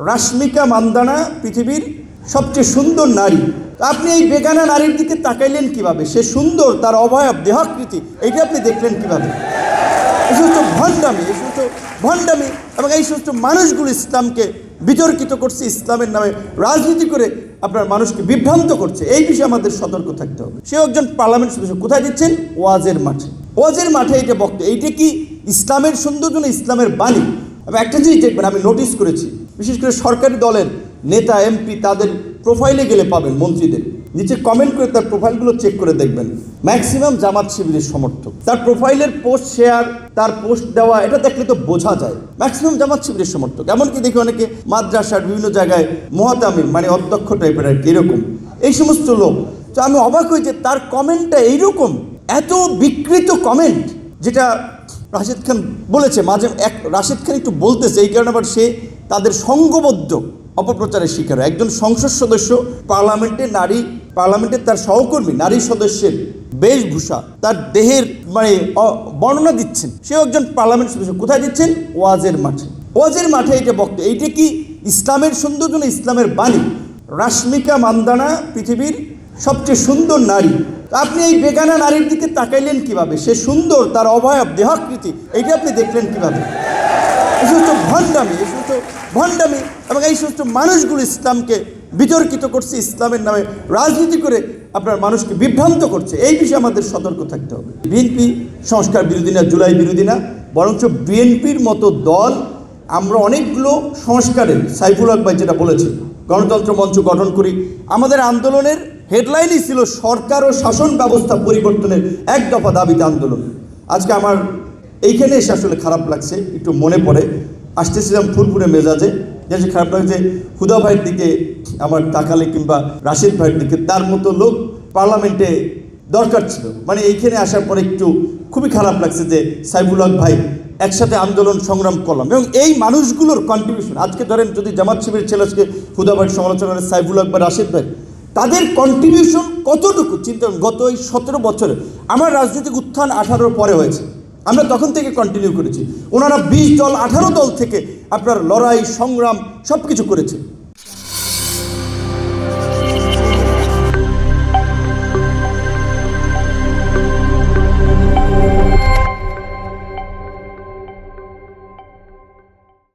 রাশমিকা মান্দানা পৃথিবীর সবচেয়ে সুন্দর নারী। আপনি এই বেগানা নারীর দিকে তাকাইলেন কিভাবে? সে সুন্দর, তার অবয়ব, দেহাকৃতি, এইটা আপনি দেখলেন কিভাবে? এই সমস্ত ভণ্ডামি এবং এই সমস্ত মানুষগুলো ইসলামকে বিতর্কিত করছে, ইসলামের নামে রাজনীতি করে আপনার মানুষকে বিভ্রান্ত করছে। এই বিষয়ে আমাদের সতর্ক থাকতে হবে। সে একজন পার্লামেন্ট সদস্য, কোথায় দিচ্ছেন? ওয়াজের মাঠে। ওয়াজের মাঠে এটা বক্তব্য, এইটা কি ইসলামের সৌন্দর্য না ইসলামের বাণী? এবং একটা জিনিস দেখবেন, আমি নোটিস করেছি, বিশেষ করে সরকারি দলের নেতা এমপি তাদের প্রোফাইলে গেলে পাবেন, মন্ত্রীদের নিচে কমেন্ট করে তার প্রোফাইলগুলো চেক করে দেখবেন, ম্যাক্সিমাম জামাত শিবিরের সমর্থক। তার প্রোফাইলের পোস্ট শেয়ার, তার পোস্ট দেওয়া, এটা দেখলে তো বোঝা যায় ম্যাক্সিমাম জামাত শিবিরের সমর্থক। এমনকি দেখি অনেকে মাদ্রাসার বিভিন্ন জায়গায় মুহাতামিম, মানে অধ্যক্ষ টাইপের আর কি, এরকম এই সমস্ত লোক। তো আমি অবাক হই যে তার কমেন্টটা এইরকম, এত বিকৃত কমেন্ট, যেটা রাশিদ খান বলেছে, মাঝে রাশিদ খান একটু বলতেছে, এই কারণে আবার সে তাদের সঙ্গবদ্ধ অপপ্রচারের শিকার। একজন সংসদ সদস্য পার্লামেন্টের তার সহকর্মী নারী সদস্যের বেশভূষা, তার দেহের মানে বর্ণনা দিচ্ছেন। সেও একজন পার্লামেন্ট সদস্য, কোথায় দিচ্ছেন? ওয়াজের মাঠে। ওয়াজের মাঠে এটা বক্তব্য, এইটা কি ইসলামের সৌন্দর্য না ইসলামের বাণী? রাশমিকা মান্দানা পৃথিবীর সবচেয়ে সুন্দর নারী। আপনি এই বেগানা নারীর দিকে তাকাইলেন কিভাবে? সে সুন্দর, তার অবয়ব, দেহাকৃতি, এইটা আপনি দেখলেন কিভাবে? এই সমস্ত ভণ্ডামি এবং এই সমস্ত মানুষগুলো ইসলামকে বিতর্কিত করছে, ইসলামের নামে রাজনীতি করে আপনার মানুষকে বিভ্রান্ত করছে। এই বিষয়ে আমাদের সতর্ক থাকতে হবে। বিএনপি সংস্কার বিরোধী না, জুলাই বিরোধী না, বরঞ্চ বিএনপির মতো দল আমরা অনেকগুলো সংস্কারের, সাইফুল হক ভাই যেটা বলেছে, গণতন্ত্র মঞ্চ গঠন করি। আমাদের আন্দোলনের হেডলাইনই ছিল সরকার ও শাসন ব্যবস্থা পরিবর্তনের এক দফা দাবিতে আন্দোলন। আজকে আমার এইখানে এসে আসলে খারাপ লাগছে, একটু মনে পড়ে, আসতেছিলাম ফুরফুরে মেজাজে, যে খারাপ লাগছে হুদা ভাইয়ের দিকে আমার তাকালে, কিংবা রাশিদ ভাইয়ের দিকে। তার মতো লোক পার্লামেন্টে দরকার ছিল। মানে এইখানে আসার পরে একটু খুবই খারাপ লাগছে যে সাইফুল হক ভাই একসাথে আন্দোলন সংগ্রাম করলাম, এবং এই মানুষগুলোর কন্ট্রিবিউশন, আজকে ধরেন যদি জামাত শিবিরের ছেলে আজকে হুদা ভাইয়ের সমালোচনা করে সাইফুল হক বা রাশিদ ভাই, তাদের কন্ট্রিবিউশন কতটুকু চিন্তা করেন। গত এই 17 বছরে আমার রাজনৈতিক উত্থান 18 পরে হয়েছে, আমরা তখন থেকে কন্টিনিউ করেছি। ওনারা 20 দল 18 দল থেকে আপনার লড়াই সংগ্রাম সব কিছু করেছে।